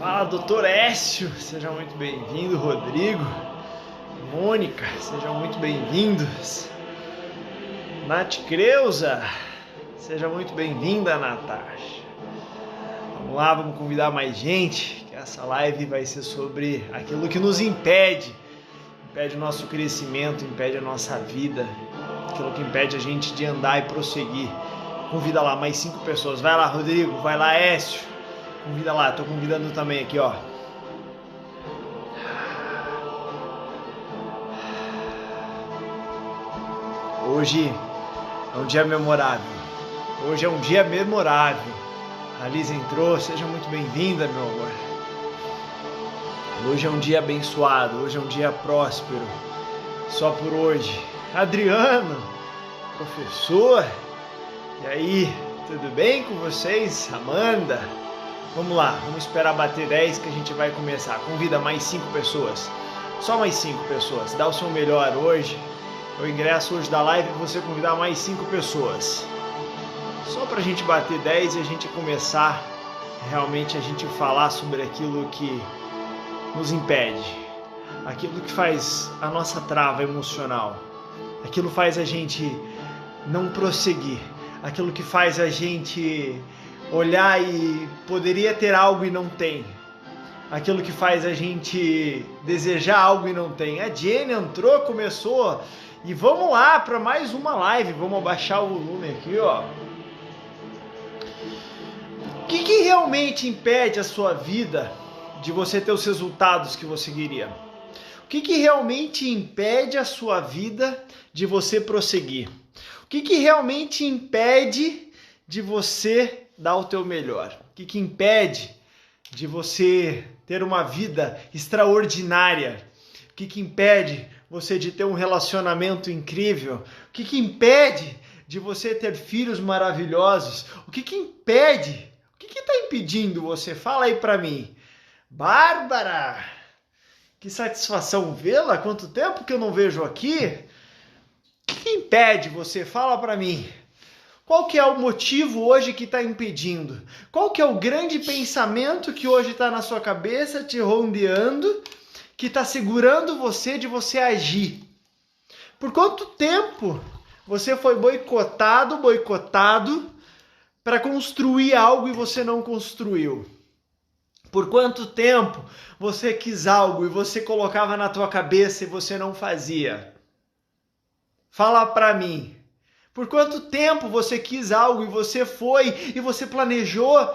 Fala, doutor Écio, seja muito bem-vindo. Rodrigo, Mônica, sejam muito bem-vindos. Nath Creuza, seja muito bem-vinda, Natasha. Vamos lá, vamos convidar mais gente, que essa live vai ser sobre aquilo que nos impede o nosso crescimento, impede a nossa vida, aquilo que impede a gente de andar e prosseguir. Convida lá mais 5 pessoas. Vai lá, Rodrigo, vai lá, Écio. Convida lá, tô convidando também aqui, ó. Hoje é um dia memorável. Hoje é um dia memorável. A Liz entrou, seja muito bem-vinda, meu amor. Hoje é um dia abençoado, hoje é um dia próspero. Só por hoje. Adriano, professor, e aí, tudo bem com vocês? Amanda, vamos lá, vamos esperar bater 10 que a gente vai começar. Convida mais 5 pessoas, só mais 5 pessoas, dá o seu melhor hoje. Eu ingresso hoje da live e você convidar mais 5 pessoas. Só pra gente bater 10 e a gente começar realmente a gente falar sobre aquilo que nos impede, aquilo que faz a nossa trava emocional, aquilo faz a gente não prosseguir, aquilo que faz a gente olhar e poderia ter algo e não tem, aquilo que faz a gente desejar algo e não tem. A Jenny entrou, começou, e vamos lá para mais uma live. Vamos abaixar o volume aqui, ó. O que realmente impede a sua vida de você ter os resultados que você queria? O que realmente impede a sua vida de você prosseguir? O que realmente impede de você dar o teu melhor? O que impede de você ter uma vida extraordinária? O que impede você de ter um relacionamento incrível? O que impede de você ter filhos maravilhosos? O que impede? O que está impedindo você? Fala aí para mim. Bárbara, que satisfação vê-la. Quanto tempo que eu não vejo aqui? O que impede você? Fala para mim. Qual que é o motivo hoje que está impedindo? Qual que é o grande pensamento que hoje está na sua cabeça, te rondeando, que está segurando você de você agir? Por quanto tempo você foi boicotado para construir algo e você não construiu? Por quanto tempo você quis algo e você colocava na tua cabeça e você não fazia? Fala para mim. Por quanto tempo você quis algo e você foi e você planejou?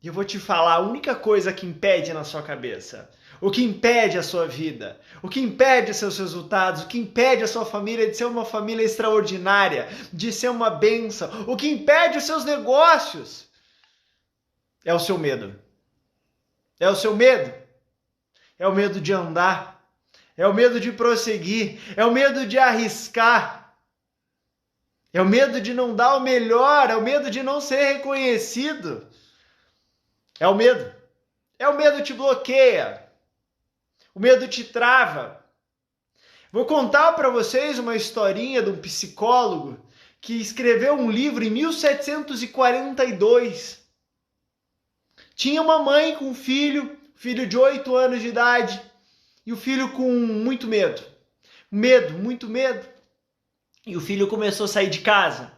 E eu vou te falar a única coisa que impede na sua cabeça, o que impede a sua vida, o que impede os seus resultados, o que impede a sua família de ser uma família extraordinária, de ser uma bênção, o que impede os seus negócios é o seu medo. É o seu medo. É o medo de andar. É o medo de prosseguir. É o medo de arriscar. É o medo de não dar o melhor. É o medo de não ser reconhecido. É o medo. É o medo que te bloqueia. O medo te trava. Vou contar para vocês uma historinha de um psicólogo que escreveu um livro em 1742. Tinha uma mãe com um filho de 8 anos de idade, e o filho com muito medo. Muito medo. E o filho começou a sair de casa.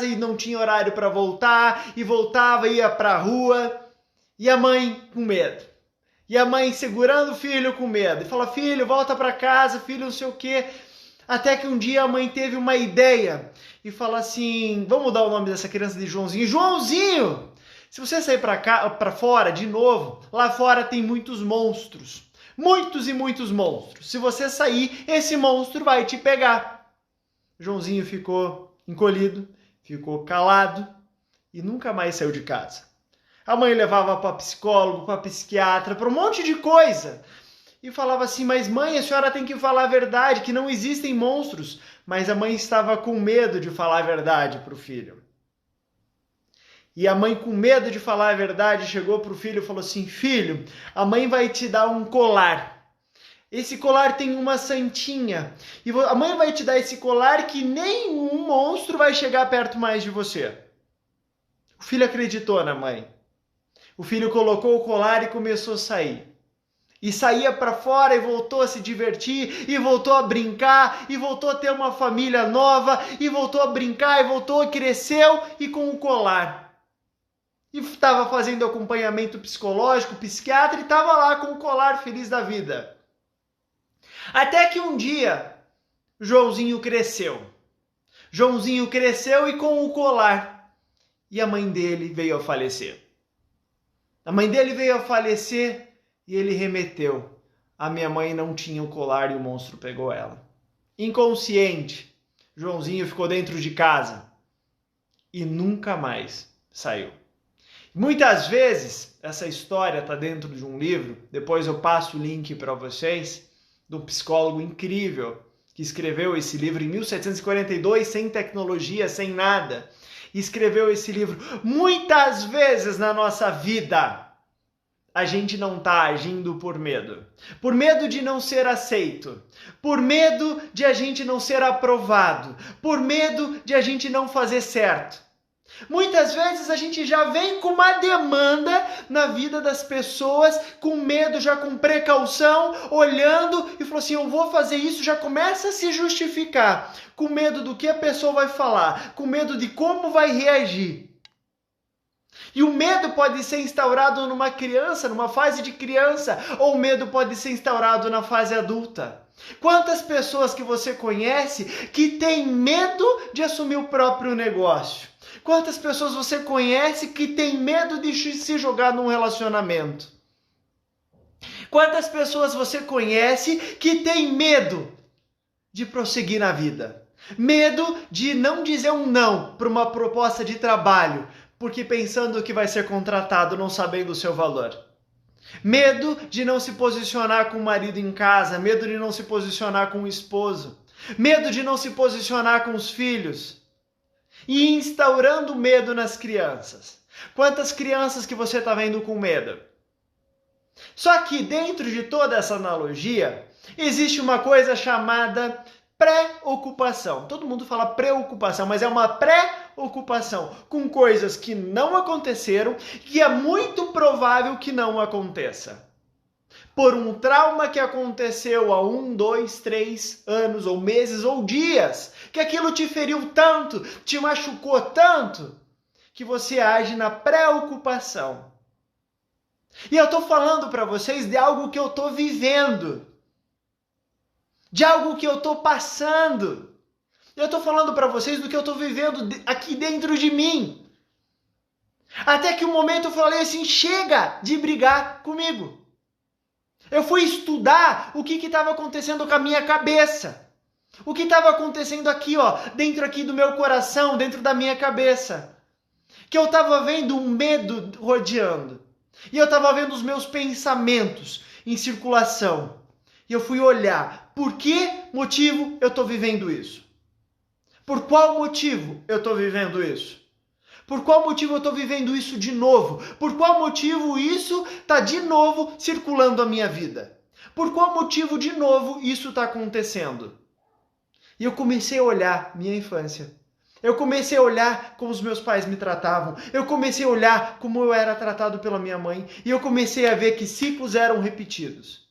E não tinha horário para voltar, e voltava, ia para a rua, e a mãe com medo. E a mãe segurando o filho com medo. E fala, filho, volta para casa, filho, não sei o quê. Até que um dia a mãe teve uma ideia e fala assim, vamos mudar o nome dessa criança de Joãozinho. Joãozinho, se você sair para fora de novo, lá fora tem muitos monstros. Muitos e muitos monstros. Se você sair, esse monstro vai te pegar. Joãozinho ficou encolhido, ficou calado e nunca mais saiu de casa. A mãe levava para psicólogo, para psiquiatra, para um monte de coisa. E falava assim, mas mãe, a senhora tem que falar a verdade, que não existem monstros. Mas a mãe estava com medo de falar a verdade para o filho. E a mãe, com medo de falar a verdade, chegou para o filho e falou assim, filho, a mãe vai te dar um colar. Esse colar tem uma santinha. E a mãe vai te dar esse colar que nenhum monstro vai chegar perto mais de você. O filho acreditou na mãe. O filho colocou o colar e começou a sair. E saía para fora e voltou a se divertir, e voltou a brincar, e voltou a ter uma família nova, e voltou a brincar, e voltou, cresceu e com o colar. E estava fazendo acompanhamento psicológico, psiquiatra, e estava lá com o colar feliz da vida. Até que um dia, Joãozinho cresceu. Joãozinho cresceu e com o colar. E a mãe dele veio a falecer. A mãe dele veio a falecer e ele remeteu. A minha mãe não tinha o colar e o monstro pegou ela. Inconsciente, Joãozinho ficou dentro de casa e nunca mais saiu. Muitas vezes, essa história está dentro de um livro, depois eu passo o link para vocês, de um psicólogo incrível que escreveu esse livro em 1742, sem tecnologia, sem nada. E escreveu esse livro. Muitas vezes na nossa vida, a gente não está agindo por medo. Por medo de não ser aceito. Por medo de a gente não ser aprovado. Por medo de a gente não fazer certo. Muitas vezes a gente já vem com uma demanda na vida das pessoas, com medo, já com precaução, olhando e falou assim, eu vou fazer isso, já começa a se justificar, com medo do que a pessoa vai falar, com medo de como vai reagir. E o medo pode ser instaurado numa criança, numa fase de criança, ou o medo pode ser instaurado na fase adulta. Quantas pessoas que você conhece que têm medo de assumir o próprio negócio? Quantas pessoas você conhece que tem medo de se jogar num relacionamento? Quantas pessoas você conhece que tem medo de prosseguir na vida? Medo de não dizer um não para uma proposta de trabalho, porque pensando que vai ser contratado, não sabendo o seu valor. Medo de não se posicionar com o marido em casa, medo de não se posicionar com o esposo, medo de não se posicionar com os filhos. E instaurando medo nas crianças. Quantas crianças que você está vendo com medo? Só que dentro de toda essa analogia, existe uma coisa chamada pré-ocupação. Todo mundo fala preocupação, mas é uma pré-ocupação com coisas que não aconteceram, que é muito provável que não aconteça. Por um trauma que aconteceu há 1, 2, 3 anos, ou meses, ou dias, que aquilo te feriu tanto, te machucou tanto, que você age na preocupação. E eu estou falando para vocês de algo que eu estou vivendo, de algo que eu estou passando. Eu estou falando para vocês do que eu estou vivendo aqui dentro de mim. Até que um momento eu falei assim, chega de brigar comigo. Eu fui estudar o que estava acontecendo com a minha cabeça. O que estava acontecendo aqui, ó, dentro aqui do meu coração, dentro da minha cabeça. Que eu estava vendo um medo rodeando. E eu estava vendo os meus pensamentos em circulação. E eu fui olhar, por que motivo eu estou vivendo isso? Por qual motivo eu estou vivendo isso? Por qual motivo eu estou vivendo isso de novo? Por qual motivo isso está de novo circulando a minha vida? Por qual motivo de novo isso está acontecendo? E eu comecei a olhar minha infância. Eu comecei a olhar como os meus pais me tratavam. Eu comecei a olhar como eu era tratado pela minha mãe. E eu comecei a ver que ciclos eram repetidos.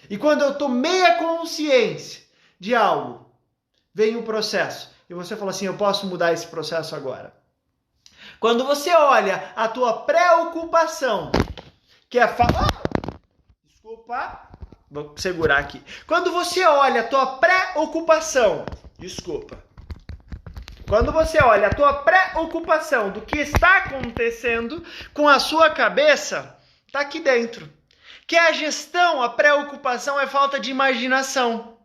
E quando eu tomei a consciência de algo, vem um processo. E você fala assim, eu posso mudar esse processo agora. Quando você olha a tua preocupação, que é falar... Desculpa, vou segurar aqui. Quando você olha a tua preocupação, Quando você olha a tua preocupação do que está acontecendo com a sua cabeça, está aqui dentro. Que a gestão, a preocupação é falta de imaginação.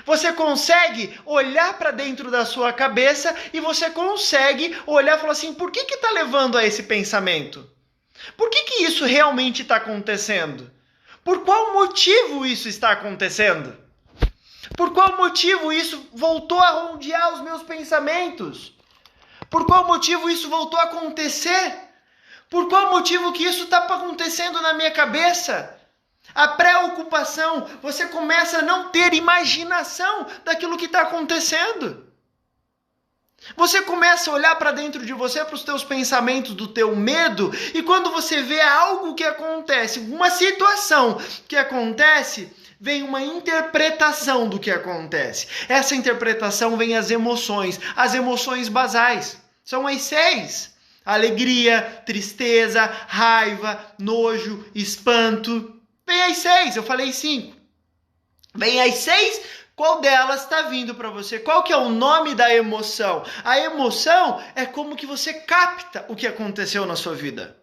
Você consegue olhar para dentro da sua cabeça e você consegue olhar e falar assim, por que está levando a esse pensamento? Por que isso realmente está acontecendo? Por qual motivo isso está acontecendo? Por qual motivo isso voltou a rondear os meus pensamentos? Por qual motivo isso voltou a acontecer? Por qual motivo que isso está acontecendo na minha cabeça? A preocupação, você começa a não ter imaginação daquilo que está acontecendo. Você começa a olhar para dentro de você, para os teus pensamentos, do teu medo, e quando você vê algo que acontece, uma situação que acontece, vem uma interpretação do que acontece. Essa interpretação vem as emoções basais. São as 6. Alegria, tristeza, raiva, nojo, espanto. Vem as 6, eu falei 5. Vem as 6. Qual delas está vindo para você? Qual que é o nome da emoção? A emoção é como que você capta o que aconteceu na sua vida.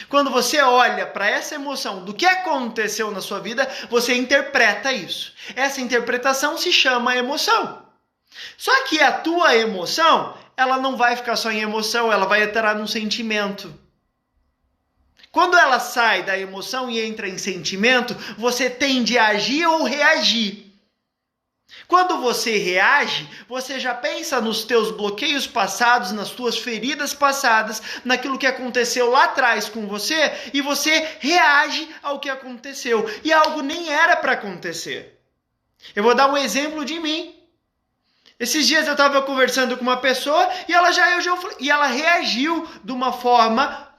Quando você olha para essa emoção do que aconteceu na sua vida, você interpreta isso. Essa interpretação se chama emoção. Só que a tua emoção, ela não vai ficar só em emoção, ela vai entrar num sentimento. Quando ela sai da emoção e entra em sentimento, você tende a agir ou reagir. Quando você reage, você já pensa nos teus bloqueios passados, nas tuas feridas passadas, naquilo que aconteceu lá atrás com você, e você reage ao que aconteceu. E algo nem era para acontecer. Eu vou dar um exemplo de mim. Esses dias eu estava conversando com uma pessoa e ela reagiu de uma forma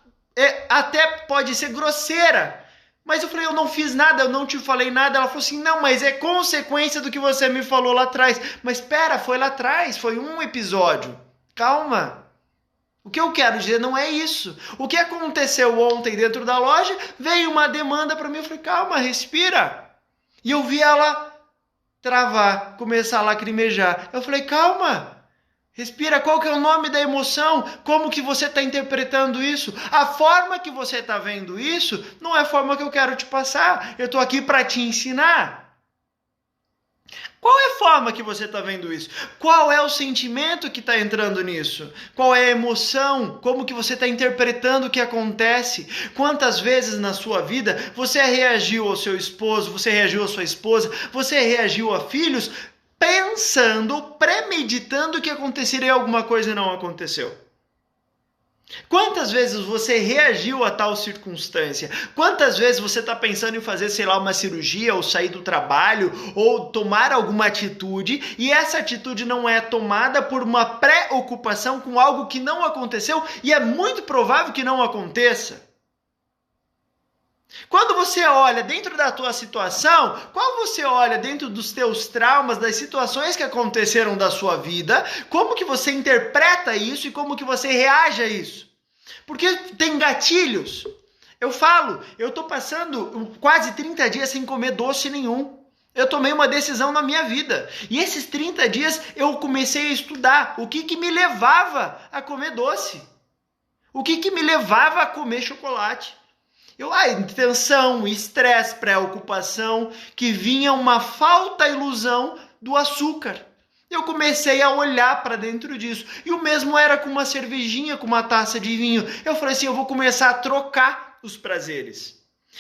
até pode ser grosseira. Mas eu falei, eu não fiz nada, eu não te falei nada. Ela falou assim, não, mas é consequência do que você me falou lá atrás. Mas espera, foi lá atrás, foi um episódio. Calma. O que eu quero dizer não é isso. O que aconteceu ontem dentro da loja, veio uma demanda para mim. Eu falei, calma, respira. E eu vi ela travar, começar a lacrimejar. Eu falei, calma. Respira, qual que é o nome da emoção? Como que você está interpretando isso? A forma que você está vendo isso não é a forma que eu quero te passar. Eu estou aqui para te ensinar. Qual é a forma que você está vendo isso? Qual é o sentimento que está entrando nisso? Qual é a emoção? Como que você está interpretando o que acontece? Quantas vezes na sua vida você reagiu ao seu esposo, você reagiu à sua esposa, você reagiu a filhos, pensando, premeditando que aconteceria alguma coisa e não aconteceu? Quantas vezes você reagiu a tal circunstância? Quantas vezes você está pensando em fazer, sei lá, uma cirurgia, ou sair do trabalho, ou tomar alguma atitude, e essa atitude não é tomada por uma preocupação com algo que não aconteceu, e é muito provável que não aconteça? Quando você olha dentro da tua situação, qual você olha dentro dos teus traumas, das situações que aconteceram da sua vida, como que você interpreta isso e como que você reage a isso? Porque tem gatilhos. Eu estou passando quase 30 dias sem comer doce nenhum. Eu tomei uma decisão na minha vida. E esses 30 dias eu comecei a estudar o que me levava a comer doce. O que me levava a comer chocolate. Tensão, estresse, preocupação, que vinha uma falta ilusão do açúcar. Eu comecei a olhar para dentro disso. E o mesmo era com uma cervejinha, com uma taça de vinho. Eu falei assim, eu vou começar a trocar os prazeres.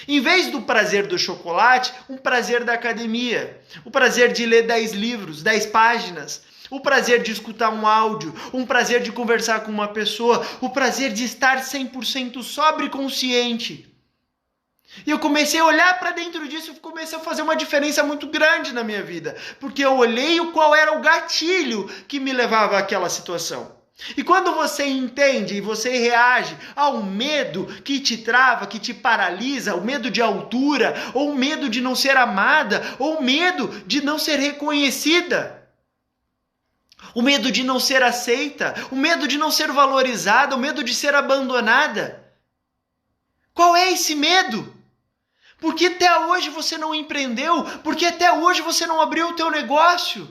Em vez do prazer do chocolate, um prazer da academia. O prazer de ler 10 livros, 10 páginas. O prazer de escutar um áudio, um prazer de conversar com uma pessoa, o prazer de estar 100% sóbrio e consciente. E eu comecei a olhar para dentro disso e comecei a fazer uma diferença muito grande na minha vida. Porque eu olhei qual era o gatilho que me levava àquela situação. E quando você entende e você reage ao medo que te trava, que te paralisa, o medo de altura, ou o medo de não ser amada, ou o medo de não ser reconhecida, o medo de não ser aceita, o medo de não ser valorizada, o medo de ser abandonada. Qual é esse medo? Porque até hoje você não empreendeu? Porque até hoje você não abriu o teu negócio?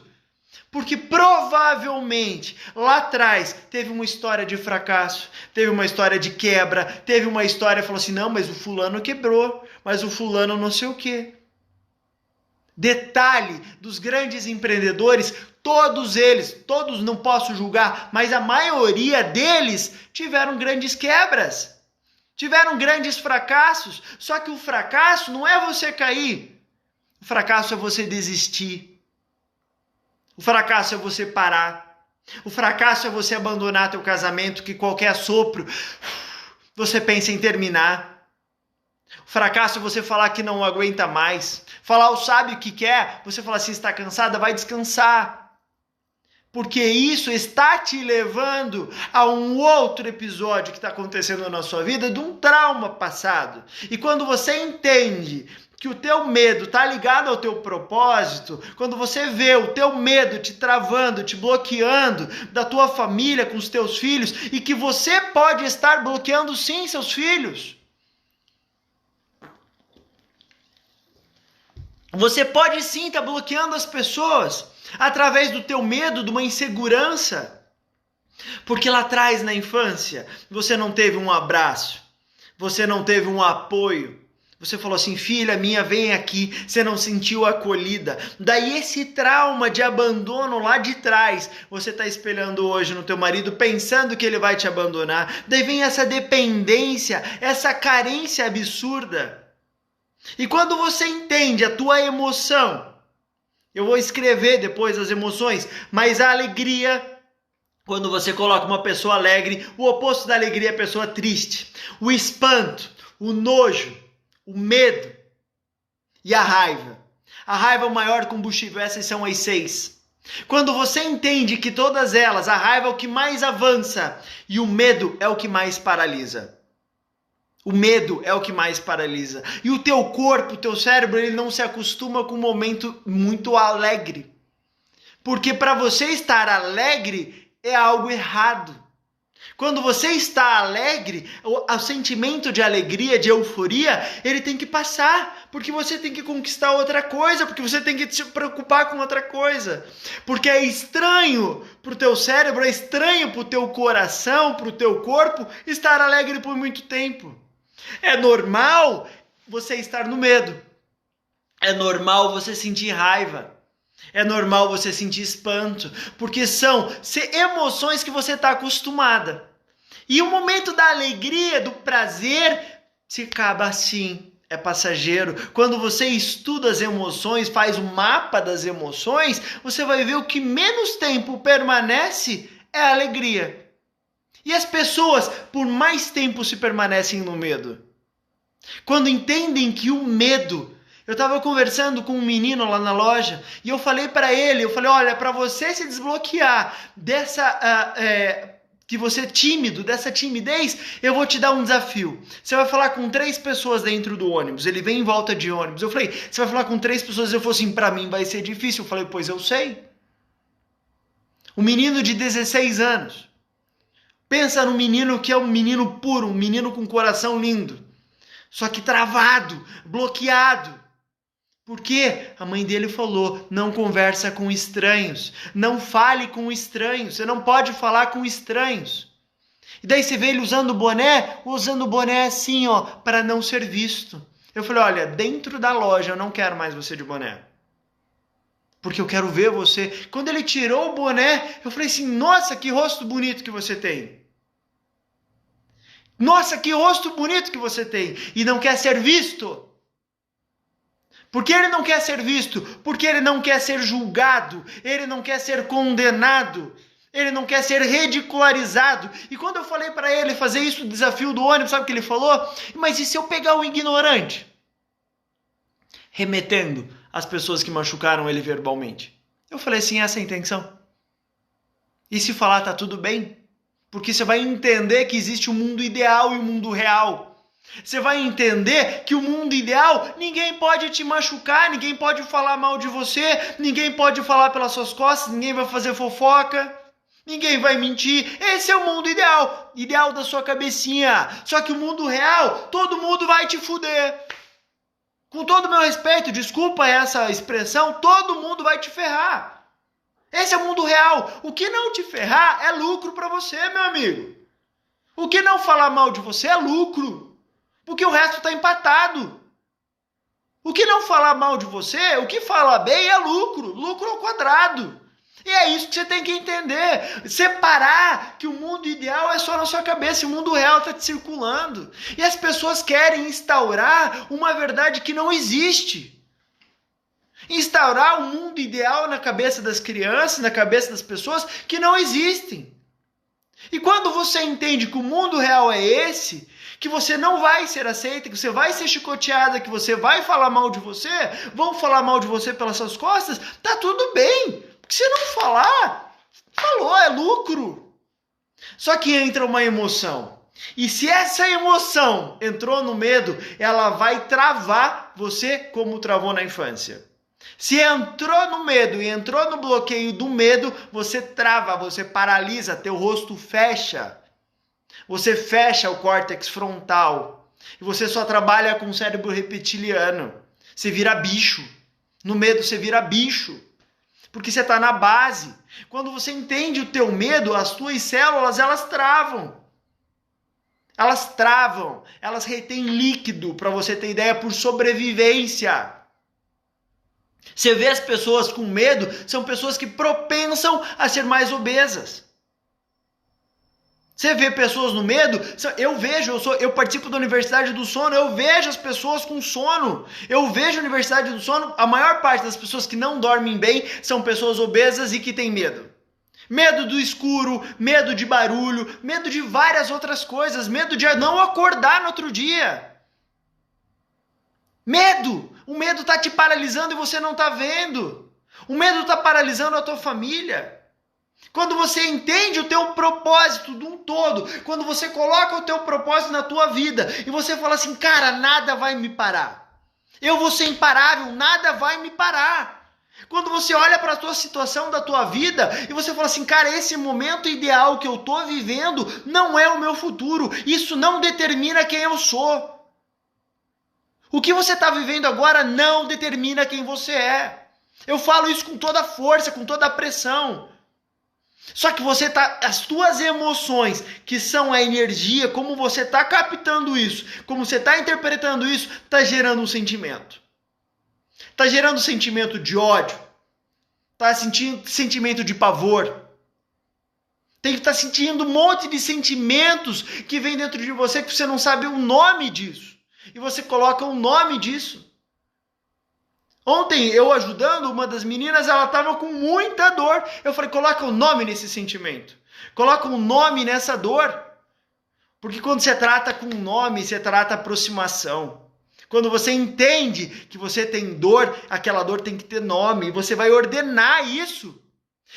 Porque provavelmente lá atrás teve uma história de fracasso, teve uma história de quebra, teve uma história que falou assim, não, mas o fulano quebrou, mas o fulano não sei o quê. Detalhe dos grandes empreendedores, todos não posso julgar, mas a maioria deles tiveram grandes quebras. Tiveram grandes fracassos, só que o fracasso não é você cair. O fracasso é você desistir. O fracasso é você parar. O fracasso é você abandonar teu casamento, que qualquer sopro você pensa em terminar. O fracasso é você falar que não aguenta mais. Falar o sabe o que quer, você fala assim, está cansada, vai descansar. porque isso está te levando a um outro episódio que está acontecendo na sua vida, de um trauma passado. E quando você entende que o teu medo está ligado ao teu propósito, quando você vê o teu medo te travando, te bloqueando da tua família com os teus filhos, e que você pode estar bloqueando sim seus filhos. Você pode sim estar bloqueando as pessoas através do teu medo, de uma insegurança. Porque lá atrás, na infância, você não teve um abraço, você não teve um apoio. Você falou assim, filha minha, vem aqui, você não sentiu acolhida. Daí esse trauma de abandono lá de trás, você está espelhando hoje no teu marido, pensando que ele vai te abandonar. Daí vem essa dependência, essa carência absurda. E quando você entende a tua emoção, eu vou escrever depois as emoções, mas a alegria, quando você coloca uma pessoa alegre, o oposto da alegria é a pessoa triste. O espanto, o nojo, o medo e a raiva. A raiva é o maior combustível, essas são as 6. Quando você entende que todas elas, a raiva é o que mais avança e o medo é o que mais paralisa. O medo é o que mais paralisa. E o teu corpo, o teu cérebro, ele não se acostuma com um momento muito alegre. Porque para você estar alegre é algo errado. Quando você está alegre, o sentimento de alegria, de euforia, ele tem que passar. Porque você tem que conquistar outra coisa, porque você tem que se preocupar com outra coisa. Porque é estranho para o teu cérebro, é estranho para o teu coração, para o teu corpo, estar alegre por muito tempo. É normal você estar no medo. É normal você sentir raiva. É normal você sentir espanto. Porque são emoções que você está acostumada. E o momento da alegria, do prazer, se acaba assim. É passageiro. Quando você estuda as emoções, faz um mapa das emoções, você vai ver o que menos tempo permanece é a alegria. E as pessoas, por mais tempo, se permanecem no medo. Quando entendem que o medo... Eu estava conversando com um menino lá na loja e eu falei para ele, olha, para você se desbloquear que você é tímido, dessa timidez, eu vou te dar um desafio. Você vai falar com 3 pessoas dentro do ônibus, ele vem em volta de ônibus. Eu falei, você vai falar com 3 pessoas, eu falei assim, para mim vai ser difícil. Eu falei, pois eu sei. Um menino de 16 anos. Pensa no menino que é um menino puro, um menino com coração lindo. Só que travado, bloqueado. Porque a mãe dele falou, não conversa com estranhos, não fale com estranhos, você não pode falar com estranhos. E daí você vê ele usando o boné assim, ó, para não ser visto. Eu falei, olha, dentro da loja eu não quero mais você de boné. Porque eu quero ver você. Quando ele tirou o boné, eu falei assim, nossa, que rosto bonito que você tem. Nossa, que rosto bonito que você tem. E não quer ser visto. Por que ele não quer ser visto? Porque ele não quer ser julgado. Ele não quer ser condenado. Ele não quer ser ridicularizado. E quando eu falei para ele fazer isso, o desafio do ônibus, sabe o que ele falou? Mas e se eu pegar um ignorante? Remetendo às pessoas que machucaram ele verbalmente. Eu falei assim, essa é a intenção. E se falar, tá tudo bem? Porque você vai entender que existe o mundo ideal e o mundo real. Você vai entender que o mundo ideal, ninguém pode te machucar, ninguém pode falar mal de você, ninguém pode falar pelas suas costas, ninguém vai fazer fofoca, ninguém vai mentir. Esse é o mundo ideal, ideal da sua cabecinha. Só que o mundo real, todo mundo vai te fuder. Com todo o meu respeito, desculpa essa expressão, todo mundo vai te ferrar. Esse é o mundo real. O que não te ferrar é lucro para você, meu amigo. O que não falar mal de você é lucro. Porque o resto está empatado. O que não falar mal de você, o que falar bem é lucro. Lucro ao quadrado. E é isso que você tem que entender. Separar que o mundo ideal é só na sua cabeça. O mundo real está te circulando. E as pessoas querem instaurar uma verdade que não existe. Instaurar um mundo ideal na cabeça das crianças, na cabeça das pessoas que não existem. E quando você entende que o mundo real é esse, que você não vai ser aceita, que você vai ser chicoteada, que você vai falar mal de você, vão falar mal de você pelas suas costas, tá tudo bem. Porque se não falar, Falou, é lucro. Só que entra uma emoção. E se essa emoção entrou no medo, ela vai travar você como travou na infância. Se entrou no medo e entrou no bloqueio do medo, você trava, você paralisa, teu rosto fecha. Você fecha o córtex frontal. E você só trabalha com o cérebro reptiliano. Você vira bicho. No medo você vira bicho. Porque você está na base. Quando você entende o teu medo, as tuas células, elas travam. Elas travam. Elas retêm líquido, para você ter ideia, por sobrevivência. Você vê as pessoas com medo, são pessoas que propensam a ser mais obesas. Você vê pessoas no medo, eu participo da Universidade do Sono, eu vejo as pessoas com sono. Eu vejo a Universidade do Sono, a maior parte das pessoas que não dormem bem são pessoas obesas e que têm medo. Medo do escuro, medo de barulho, medo de várias outras coisas, medo de não acordar no outro dia. Medo! O medo está te paralisando e você não está vendo. O medo está paralisando a tua família. Quando você entende o teu propósito de um todo, quando você coloca o teu propósito na tua vida e você fala assim, cara, nada vai me parar. Eu vou ser imparável, nada vai me parar. Quando você olha para a tua situação da tua vida e você fala assim, cara, esse momento ideal que eu estou vivendo não é o meu futuro. Isso não determina quem eu sou. O que você está vivendo agora não determina quem você é. Eu falo isso com toda a força, com toda a pressão. Só que as tuas emoções, que são a energia, como você está captando isso, como você está interpretando isso, está gerando um sentimento. Está gerando um sentimento de ódio. Está sentindo sentimento de pavor. Tem que estar sentindo um monte de sentimentos que vem dentro de você que você não sabe o nome disso. E você coloca um nome disso. Ontem, eu ajudando uma das meninas, ela estava com muita dor. Eu falei, coloca um nome nesse sentimento. Coloca um nome nessa dor. Porque quando você trata com um nome, você trata aproximação. Quando você entende que você tem dor, aquela dor tem que ter nome. E você vai ordenar isso.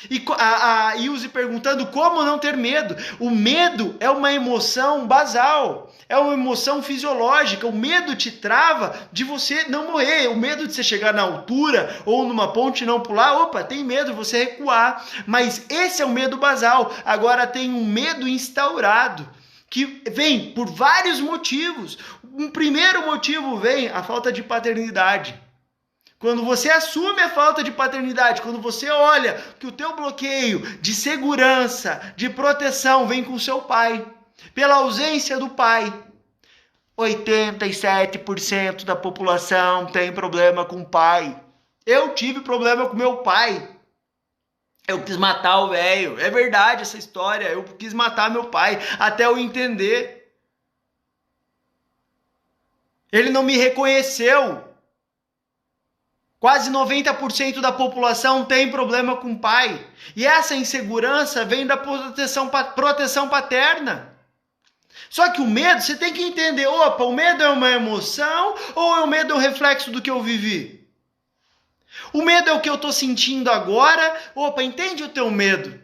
E a Ilse perguntando como não ter medo. O medo é uma emoção basal, é uma emoção fisiológica. O medo te trava de você não morrer. O medo de você chegar na altura ou numa ponte e não pular. Opa, tem medo de você recuar. Mas esse é o medo basal. Agora tem um medo instaurado que vem por vários motivos. Um primeiro motivo vem a falta de paternidade. Quando você assume a falta de paternidade, quando você olha que o teu bloqueio de segurança, de proteção vem com o seu pai, pela ausência do pai. 87% da população tem problema com o pai. Eu tive problema com meu pai. Eu quis matar o velho. É verdade essa história. Eu quis matar meu pai até eu entender. Ele não me reconheceu. Quase 90% da população tem problema com o pai. E essa insegurança vem da proteção paterna. Só que o medo, você tem que entender, opa, o medo é uma emoção ou o medo é um reflexo do que eu vivi? O medo é o que eu estou sentindo agora. Opa, entende o teu medo.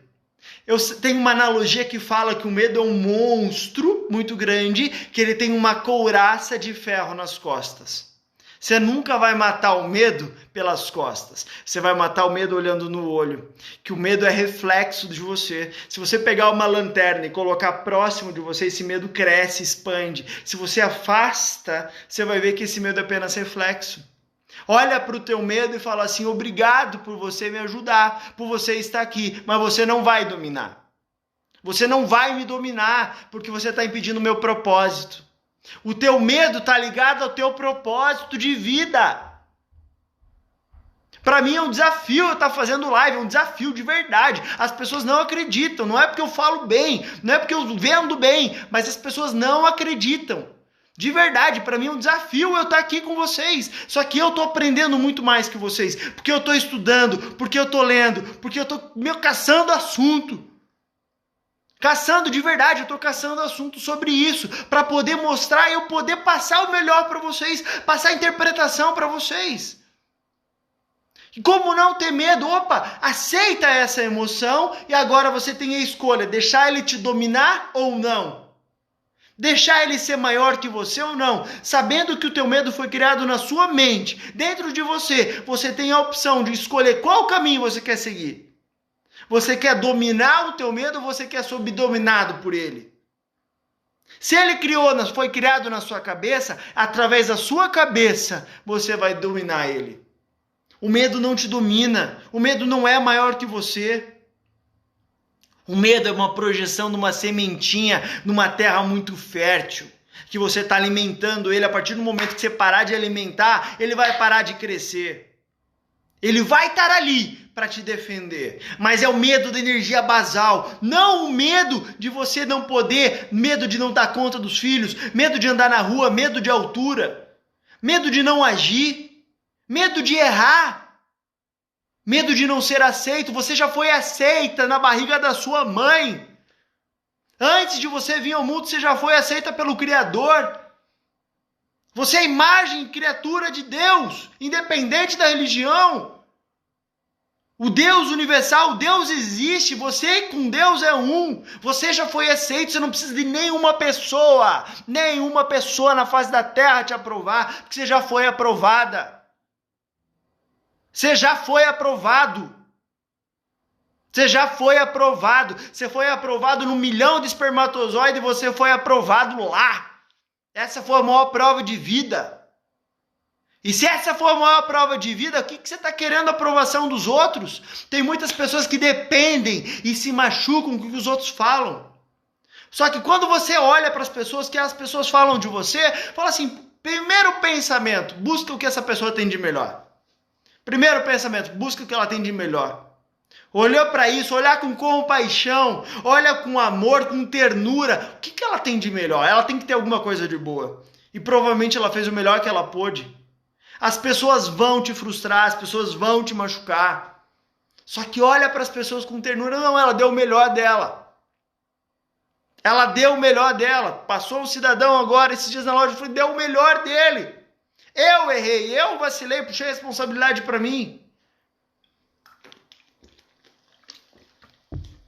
Eu tenho uma analogia que fala que o medo é um monstro muito grande, que ele tem uma couraça de ferro nas costas. Você nunca vai matar o medo pelas costas. Você vai matar o medo olhando no olho. Que o medo é reflexo de você. Se você pegar uma lanterna e colocar próximo de você, esse medo cresce, expande. Se você afasta, você vai ver que esse medo é apenas reflexo. Olha para o teu medo e fala assim, obrigado por você me ajudar, por você estar aqui, mas você não vai dominar. Você não vai me dominar, porque você está impedindo o meu propósito. O teu medo está ligado ao teu propósito de vida. Para mim é um desafio eu estar fazendo live, é um desafio de verdade. As pessoas não acreditam, não é porque eu falo bem, não é porque eu vendo bem, mas as pessoas não acreditam. De verdade, para mim é um desafio eu estar aqui com vocês. Só que eu estou aprendendo muito mais que vocês, porque eu estou estudando, porque eu estou lendo, porque eu estou caçando assunto. Caçando de verdade, eu estou caçando assunto sobre isso, para poder mostrar e eu poder passar o melhor para vocês, passar a interpretação para vocês. Como não ter medo? Opa, aceita essa emoção e agora você tem a escolha, deixar ele te dominar ou não. Deixar ele ser maior que você ou não. Sabendo que o teu medo foi criado na sua mente, dentro de você, você tem a opção de escolher qual caminho você quer seguir. Você quer dominar o teu medo ou você quer ser dominado por ele? Se ele foi criado na sua cabeça, através da sua cabeça, você vai dominar ele. O medo não te domina. O medo não é maior que você. O medo é uma projeção de uma sementinha numa terra muito fértil, que você está alimentando ele. A partir do momento que você parar de alimentar, ele vai parar de crescer. Ele vai estar ali para te defender, mas é o medo da energia basal, não o medo de você não poder, medo de não dar conta dos filhos, medo de andar na rua, medo de altura, medo de não agir, medo de errar, medo de não ser aceito. Você já foi aceita na barriga da sua mãe. Antes de você vir ao mundo, você já foi aceita pelo Criador. Você é imagem e criatura de Deus, independente da religião. O Deus universal, o Deus existe, você com Deus é um. Você já foi aceito, você não precisa de nenhuma pessoa na face da terra te aprovar, porque você já foi aprovada. Você já foi aprovado. Você já foi aprovado. Você foi aprovado no 1 milhão de espermatozoides e você foi aprovado lá. Essa foi a maior prova de vida. E se essa for a maior prova de vida, o que você está querendo a aprovação dos outros? Tem muitas pessoas que dependem e se machucam com o que os outros falam. Só que quando você olha para as pessoas, que as pessoas falam de você, fala assim, primeiro pensamento, busca o que essa pessoa tem de melhor. Primeiro pensamento, busca o que ela tem de melhor. Olhou para isso, olhar com compaixão, olha com amor, com ternura. O que ela tem de melhor? Ela tem que ter alguma coisa de boa. E provavelmente ela fez o melhor que ela pôde. As pessoas vão te frustrar, as pessoas vão te machucar. Só que olha para as pessoas com ternura. Não, ela deu o melhor dela. Ela deu o melhor dela. Passou um cidadão agora, esses dias na loja, eu falei, deu o melhor dele. Eu errei, eu vacilei, puxei a responsabilidade para mim.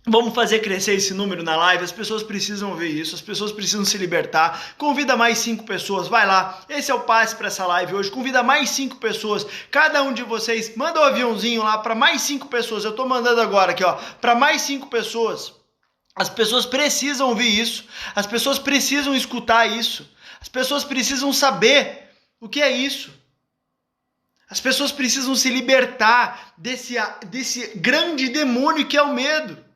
Vamos fazer crescer esse número na live, as pessoas precisam ver isso, as pessoas precisam se libertar. Convida mais 5 pessoas, vai lá, esse é o passe para essa live hoje. Convida mais 5 pessoas, cada um de vocês, manda um aviãozinho lá para mais 5 pessoas. Eu tô mandando agora aqui, ó, para mais 5 pessoas. As pessoas precisam ouvir isso, as pessoas precisam escutar isso, as pessoas precisam saber o que é isso. As pessoas precisam se libertar desse grande demônio que é o medo.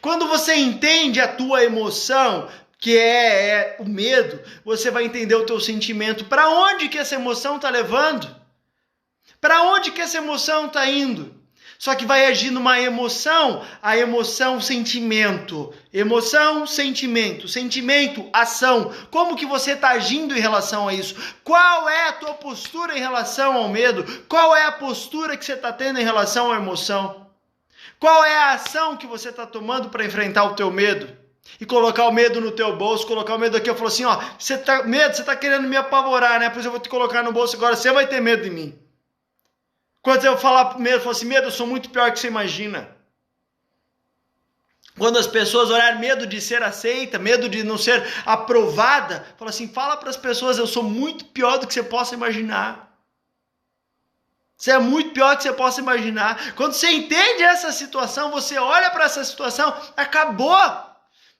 Quando você entende a tua emoção, que é o medo, você vai entender o teu sentimento. Para onde que essa emoção está levando? Para onde que essa emoção está indo? Só que vai agir numa emoção, a emoção, sentimento. Emoção, sentimento. Sentimento, ação. Como que você está agindo em relação a isso? Qual é a tua postura em relação ao medo? Qual é a postura que você está tendo em relação à emoção? Qual é a ação que você está tomando para enfrentar o teu medo? E colocar o medo no teu bolso, colocar o medo aqui. Eu falo assim, ó, você tá querendo me apavorar, né? Pois eu vou te colocar no bolso agora, você vai ter medo de mim. Quando eu falar pro medo, eu falo assim, medo, eu sou muito pior que você imagina. Quando as pessoas olharem medo de ser aceita, medo de não ser aprovada, fala assim, fala para as pessoas, eu sou muito pior do que você possa imaginar. Você é muito pior do que você possa imaginar. Quando você entende essa situação, você olha para essa situação, acabou.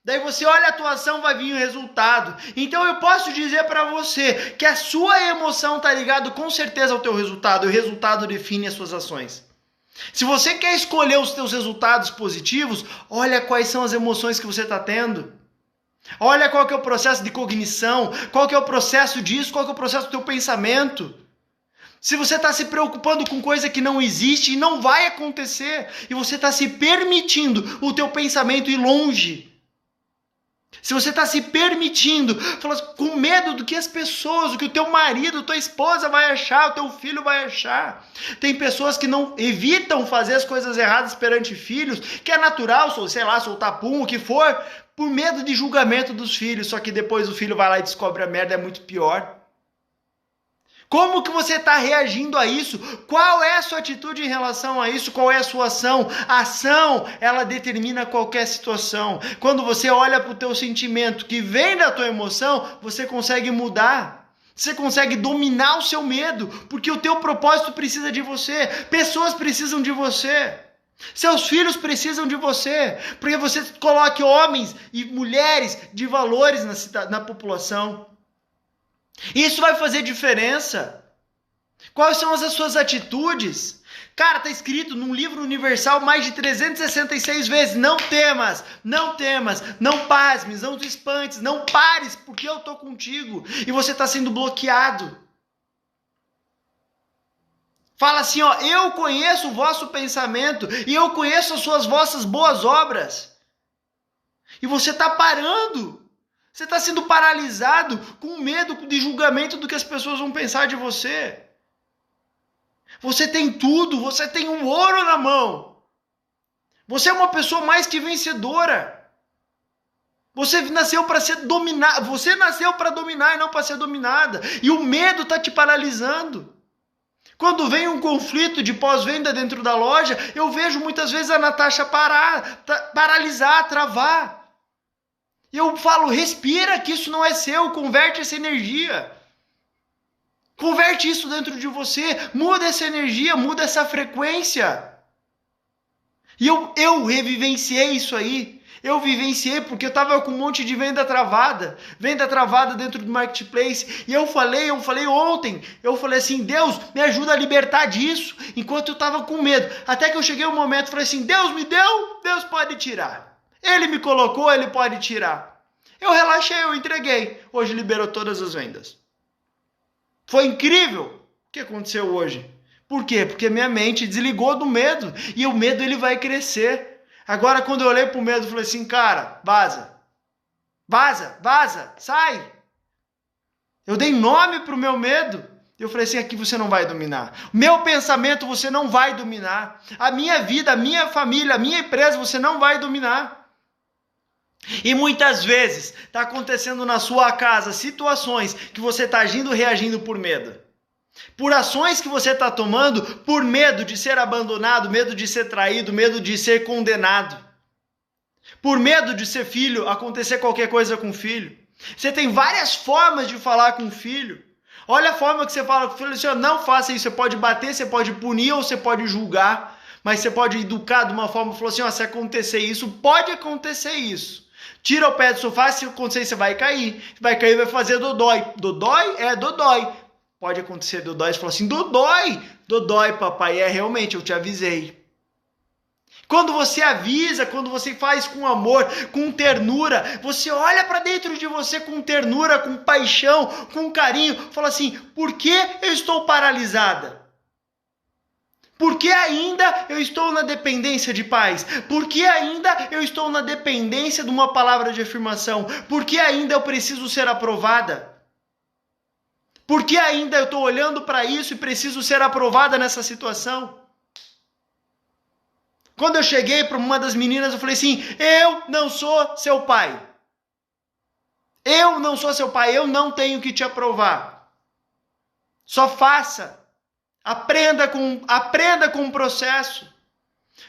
Daí você olha a atuação, vai vir o resultado. Então eu posso dizer para você que a sua emoção está ligada com certeza ao teu resultado. E o resultado define as suas ações. Se você quer escolher os teus resultados positivos, olha quais são as emoções que você está tendo. Olha qual que é o processo de cognição, qual que é o processo disso, qual que é o processo do teu pensamento. Se você está se preocupando com coisa que não existe e não vai acontecer, e você está se permitindo o teu pensamento ir longe, se você está se permitindo, com medo do que as pessoas, o que o teu marido, tua esposa vai achar, o teu filho vai achar. Tem pessoas que não evitam fazer as coisas erradas perante filhos, que é natural, sei lá, soltar pum, o que for, por medo de julgamento dos filhos, só que depois o filho vai lá e descobre a merda, é muito pior. Como que você está reagindo a isso? Qual é a sua atitude em relação a isso? Qual é a sua ação? A ação, ela determina qualquer situação. Quando você olha para o teu sentimento que vem da tua emoção, você consegue mudar. Você consegue dominar o seu medo, porque o teu propósito precisa de você. Pessoas precisam de você. Seus filhos precisam de você, porque você coloque homens e mulheres de valores na população. Isso vai fazer diferença. Quais são as suas atitudes? Cara, tá escrito num livro universal mais de 366 vezes. Não temas, não temas, não pasmes, não te espantes, não pares, porque eu tô contigo. E você tá sendo bloqueado. Fala assim, ó, eu conheço o vosso pensamento e eu conheço as vossas boas obras. E você tá parando. Você está sendo paralisado com medo de julgamento do que as pessoas vão pensar de você. Você tem tudo, você tem um ouro na mão. Você é uma pessoa mais que vencedora. Você nasceu para ser dominado, você nasceu para dominar e não para ser dominada. E o medo está te paralisando. Quando vem um conflito de pós-venda dentro da loja, eu vejo muitas vezes a Natasha paralisar, travar. E eu falo, respira que isso não é seu, converte essa energia. Converte isso dentro de você, muda essa energia, muda essa frequência. E eu revivenciei isso aí. Eu vivenciei porque eu estava com um monte de venda travada dentro do marketplace. E eu falei ontem, eu falei assim, Deus, me ajuda a libertar disso, enquanto eu estava com medo. Até que eu cheguei um momento e falei assim, Deus me deu, Deus pode tirar. Ele me colocou, ele pode tirar. Eu relaxei, eu entreguei. Hoje liberou todas as vendas. Foi incrível o que aconteceu hoje. Por quê? Porque minha mente desligou do medo. E o medo ele vai crescer. Agora quando eu olhei pro medo, eu falei assim, cara, vaza. Vaza, vaza, sai. Eu dei nome pro meu medo. Eu falei assim, aqui você não vai dominar. Meu pensamento você não vai dominar. A minha vida, a minha família, a minha empresa você não vai dominar. E muitas vezes está acontecendo na sua casa situações que você está agindo e reagindo por medo. Por ações que você está tomando por medo de ser abandonado, medo de ser traído, medo de ser condenado. Por medo de ser filho, acontecer qualquer coisa com o filho. Você tem várias formas de falar com o filho. Olha a forma que você fala com o filho, assim, não faça isso, você pode bater, você pode punir ou você pode julgar. Mas você pode educar de uma forma, falou assim, se acontecer isso, pode acontecer isso. Tira o pé do sofá, se acontecer isso, você vai cair. Vai cair, vai fazer dodói. Dodói? É dodói. Pode acontecer dodói, você fala assim, dodói. Dodói, papai, realmente, eu te avisei. Quando você avisa, quando você faz com amor, com ternura, você olha para dentro de você com ternura, com paixão, com carinho, fala assim, por que eu estou paralisada? Por que ainda eu estou na dependência de paz? Por que ainda eu estou na dependência de uma palavra de afirmação? Por que ainda eu preciso ser aprovada? Por que ainda eu estou olhando para isso e preciso ser aprovada nessa situação? Quando eu cheguei para uma das meninas, eu falei assim, eu não sou seu pai. Eu não sou seu pai, eu não tenho que te aprovar. Só faça. Aprenda com o processo.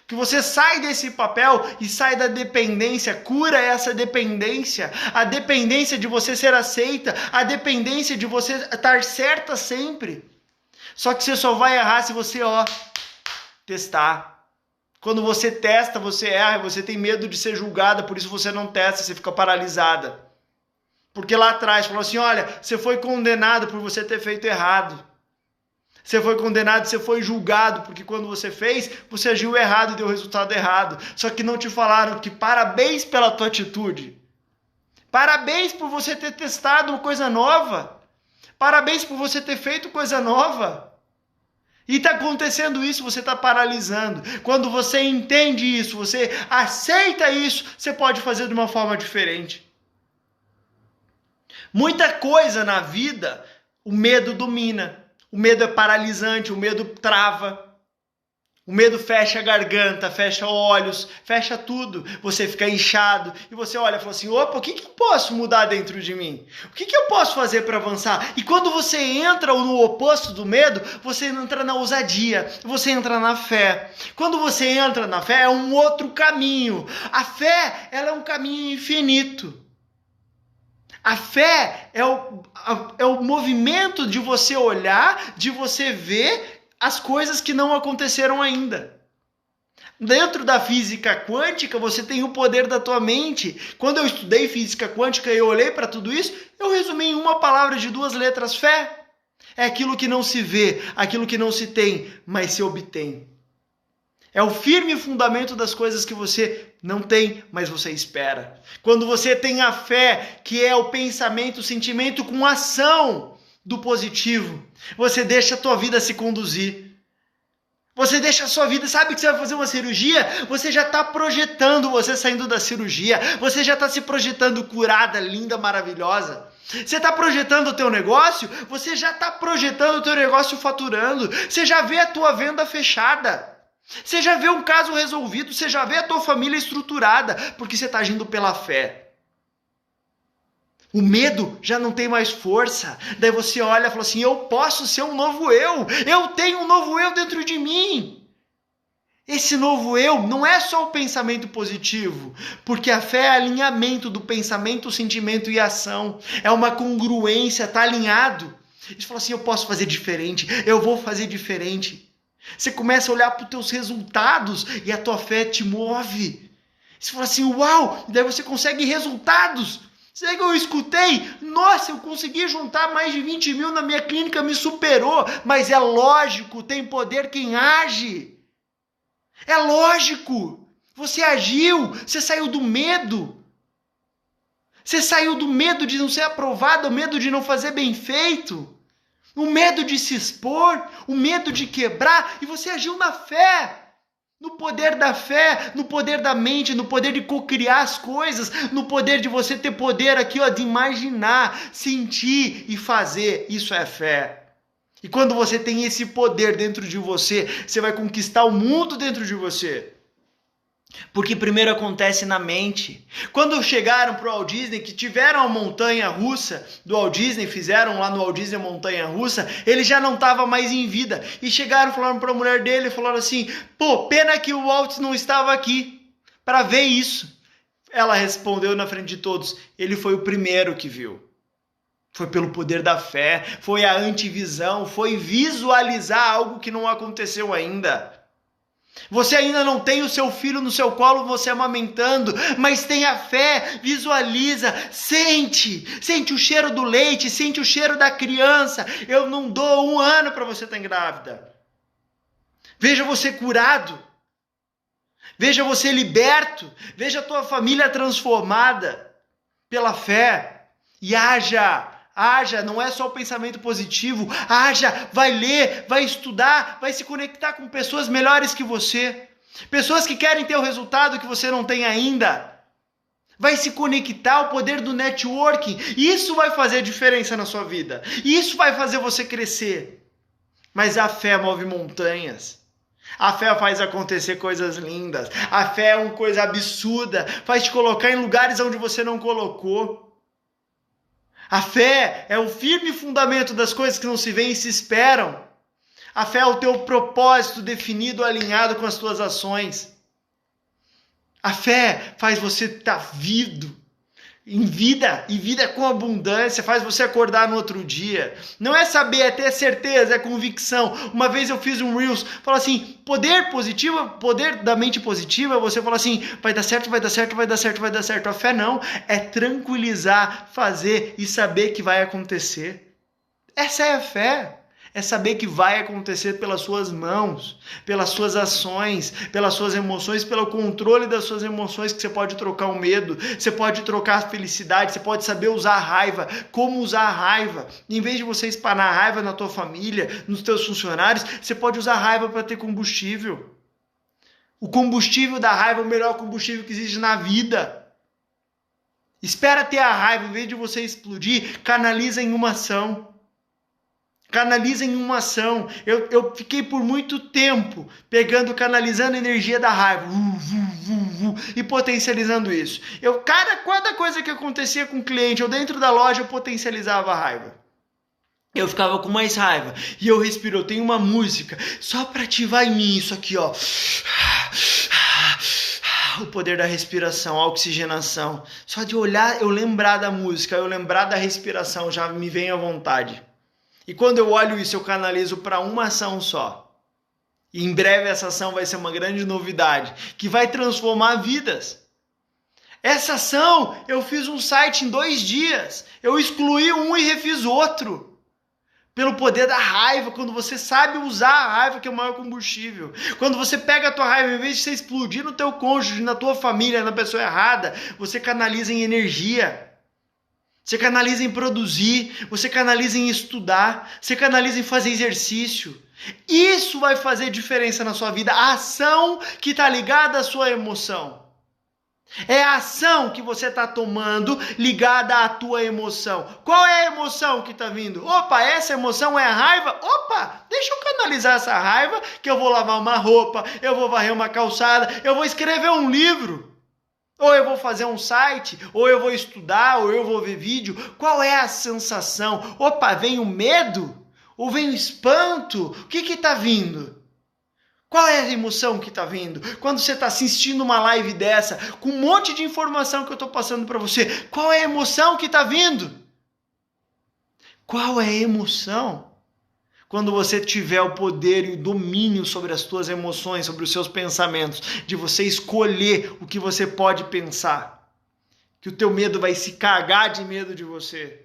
Que você sai desse papel e sai da dependência, cura essa dependência. A dependência de você ser aceita, a dependência de você estar certa sempre. Só que você só vai errar se você, testar. Quando você testa, você erra, você tem medo de ser julgada, por isso você não testa, você fica paralisada. Porque lá atrás falou assim, olha, você foi condenado por você ter feito errado. Você foi condenado, você foi julgado, porque quando você fez, você agiu errado e deu resultado errado. Só que não te falaram que parabéns pela tua atitude. Parabéns por você ter testado uma coisa nova. Parabéns por você ter feito coisa nova. E está acontecendo isso, você está paralisando. Quando você entende isso, você aceita isso, você pode fazer de uma forma diferente. Muita coisa na vida, o medo domina. O medo é paralisante, o medo trava. O medo fecha a garganta, fecha olhos, fecha tudo. Você fica inchado e você olha e fala assim, opa, o que eu posso mudar dentro de mim? O que eu posso fazer para avançar? E quando você entra no oposto do medo, você entra na ousadia, você entra na fé. Quando você entra na fé, é um outro caminho. A fé, ela é um caminho infinito. A fé é o movimento de você olhar, de você ver as coisas que não aconteceram ainda. Dentro da física quântica, você tem o poder da tua mente. Quando eu estudei física quântica e eu olhei para tudo isso, eu resumi em uma palavra de 2 letras, fé. É aquilo que não se vê, aquilo que não se tem, mas se obtém. É o firme fundamento das coisas que você não tem, mas você espera. Quando você tem a fé, que é o pensamento, o sentimento com ação do positivo, você deixa a tua vida se conduzir. Você deixa a sua vida, sabe que você vai fazer uma cirurgia? Você já está projetando você saindo da cirurgia. Você já está se projetando curada, linda, maravilhosa. Você está projetando o teu negócio? Você já está projetando o teu negócio faturando. Você já vê a tua venda fechada. Você já vê um caso resolvido. Você já vê a tua família estruturada. Porque você está agindo pela fé. O medo já não tem mais força. Daí você olha e fala assim, eu posso ser um novo eu. Eu tenho um novo eu dentro de mim. Esse novo eu não é só o pensamento positivo, porque a fé é alinhamento do pensamento, sentimento e ação. É uma congruência, tá alinhado. Você fala assim, eu posso fazer diferente, eu vou fazer diferente. Você começa a olhar para os teus resultados e a tua fé te move. Você fala assim, uau, daí você consegue resultados. Sabe que eu escutei? Nossa, eu consegui juntar mais de 20 mil na minha clínica, me superou. Mas é lógico, tem poder quem age. É lógico. Você agiu, você saiu do medo. Você saiu do medo de não ser aprovado, o medo de não fazer bem feito. O medo de se expor, o medo de quebrar. E você agiu na fé. No poder da fé, no poder da mente, no poder de cocriar as coisas, no poder de você ter poder aqui, ó, de imaginar, sentir e fazer. Isso é fé. E quando você tem esse poder dentro de você, você vai conquistar o mundo dentro de você. Porque primeiro acontece na mente. Quando chegaram para o Walt Disney, que tiveram a montanha russa do Walt Disney, fizeram lá no Walt Disney a montanha russa, ele já não estava mais em vida. E chegaram, falaram para a mulher dele, falaram assim, pô, pena que o Walt não estava aqui para ver isso. Ela respondeu na frente de todos, ele foi o primeiro que viu. Foi pelo poder da fé, foi a antivisão, foi visualizar algo que não aconteceu ainda. Você ainda não tem o seu filho no seu colo, você amamentando, mas tem a fé, visualiza, sente o cheiro do leite, sente o cheiro da criança. Eu não dou 1 ano para você estar grávida. Veja você curado, veja você liberto, veja a tua família transformada pela fé e haja. Haja, não é só o pensamento positivo, haja, vai ler, vai estudar, vai se conectar com pessoas melhores que você, pessoas que querem ter o resultado que você não tem ainda, vai se conectar ao poder do networking, isso vai fazer diferença na sua vida, isso vai fazer você crescer, mas a fé move montanhas. A fé faz acontecer coisas lindas, a fé é uma coisa absurda, faz te colocar em lugares onde você não colocou. A fé é o firme fundamento das coisas que não se veem e se esperam. A fé é o teu propósito definido, alinhado com as tuas ações. A fé faz você estar em vida, e vida com abundância, faz você acordar no outro dia. Não é saber, é ter certeza, é convicção. Uma vez eu fiz um Reels, fala assim, poder positivo, poder da mente positiva, você fala assim, vai dar certo, vai dar certo, vai dar certo, vai dar certo. A fé não, é tranquilizar, fazer e saber que vai acontecer. Essa é a fé. É saber que vai acontecer pelas suas mãos, pelas suas ações, pelas suas emoções, pelo controle das suas emoções, que você pode trocar o medo, você pode trocar a felicidade, você pode saber usar a raiva, como usar a raiva. Em vez de você espanar a raiva na tua família, nos teus funcionários, você pode usar a raiva para ter combustível. O combustível da raiva é o melhor combustível que existe na vida. Espera ter a raiva, em vez de você explodir, canaliza em uma ação. Canaliza em uma ação. Eu fiquei por muito tempo canalizando a energia da raiva e potencializando isso. Cada coisa que acontecia com o cliente, eu dentro da loja, eu potencializava a raiva. Eu ficava com mais raiva. E eu respiro, eu tenho uma música só para ativar em mim isso aqui, ó. O poder da respiração, a oxigenação. Só de olhar, eu lembrar da música, eu lembrar da respiração, já me vem à vontade. E quando eu olho isso, eu canalizo para uma ação só. E em breve essa ação vai ser uma grande novidade, que vai transformar vidas. Essa ação, eu fiz um site em 2 dias. Eu excluí um e refiz outro. Pelo poder da raiva, quando você sabe usar a raiva, que é o maior combustível. Quando você pega a tua raiva, em vez de você explodir no teu cônjuge, na tua família, na pessoa errada, você canaliza em energia. Você canaliza em produzir, você canaliza em estudar, você canaliza em fazer exercício. Isso vai fazer diferença na sua vida. A ação que está ligada à sua emoção. É a ação que você está tomando ligada à tua emoção. Qual é a emoção que está vindo? Opa, essa emoção é a raiva? Opa, deixa eu canalizar essa raiva que eu vou lavar uma roupa, eu vou varrer uma calçada, eu vou escrever um livro. Ou eu vou fazer um site, ou eu vou estudar, ou eu vou ver vídeo. Qual é a sensação? Opa, vem o medo? Ou vem o espanto? O que está vindo? Qual é a emoção que está vindo? Quando você está assistindo uma live dessa, com um monte de informação que eu estou passando para você, qual é a emoção que está vindo? Qual é a emoção? Quando você tiver o poder e o domínio sobre as suas emoções, sobre os seus pensamentos, de você escolher o que você pode pensar, que o teu medo vai se cagar de medo de você,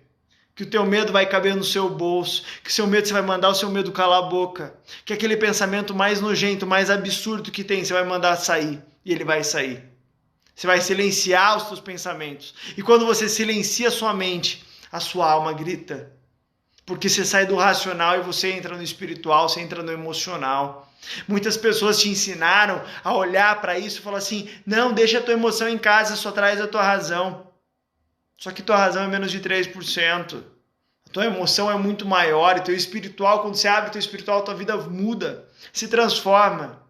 que o teu medo vai caber no seu bolso, que o seu medo você vai mandar o seu medo calar a boca, que aquele pensamento mais nojento, mais absurdo que tem, você vai mandar sair e ele vai sair. Você vai silenciar os seus pensamentos. E quando você silencia a sua mente, a sua alma grita. Porque você sai do racional e você entra no espiritual, você entra no emocional. Muitas pessoas te ensinaram a olhar para isso e falar assim, não, deixa a tua emoção em casa, só traz a tua razão. Só que tua razão é menos de 3%. A tua emoção é muito maior e teu espiritual, quando você abre teu espiritual, tua vida muda, se transforma.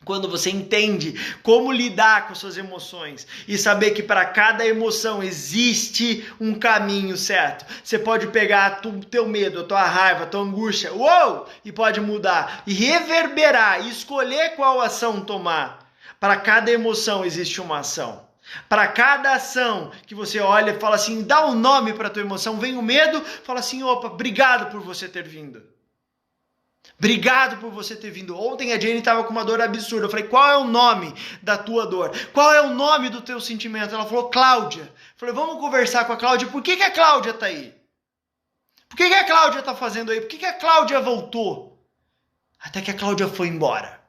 Quando você entende como lidar com suas emoções e saber que para cada emoção existe um caminho certo. Você pode pegar o teu medo, a tua raiva, a tua angústia, e pode mudar e reverberar e escolher qual ação tomar. Para cada emoção existe uma ação. Para cada ação que você olha e fala assim, dá um nome para a tua emoção, vem o medo, fala assim, opa, obrigado por você ter vindo. Obrigado por você ter vindo. Ontem a Jenny estava com uma dor absurda. Eu falei, qual é o nome da tua dor? Qual é o nome do teu sentimento? Ela falou, Cláudia. Eu falei, vamos conversar com a Cláudia. Por que a Cláudia está aí? Por que a Cláudia está fazendo aí? Por que a Cláudia voltou? Até que a Cláudia foi embora.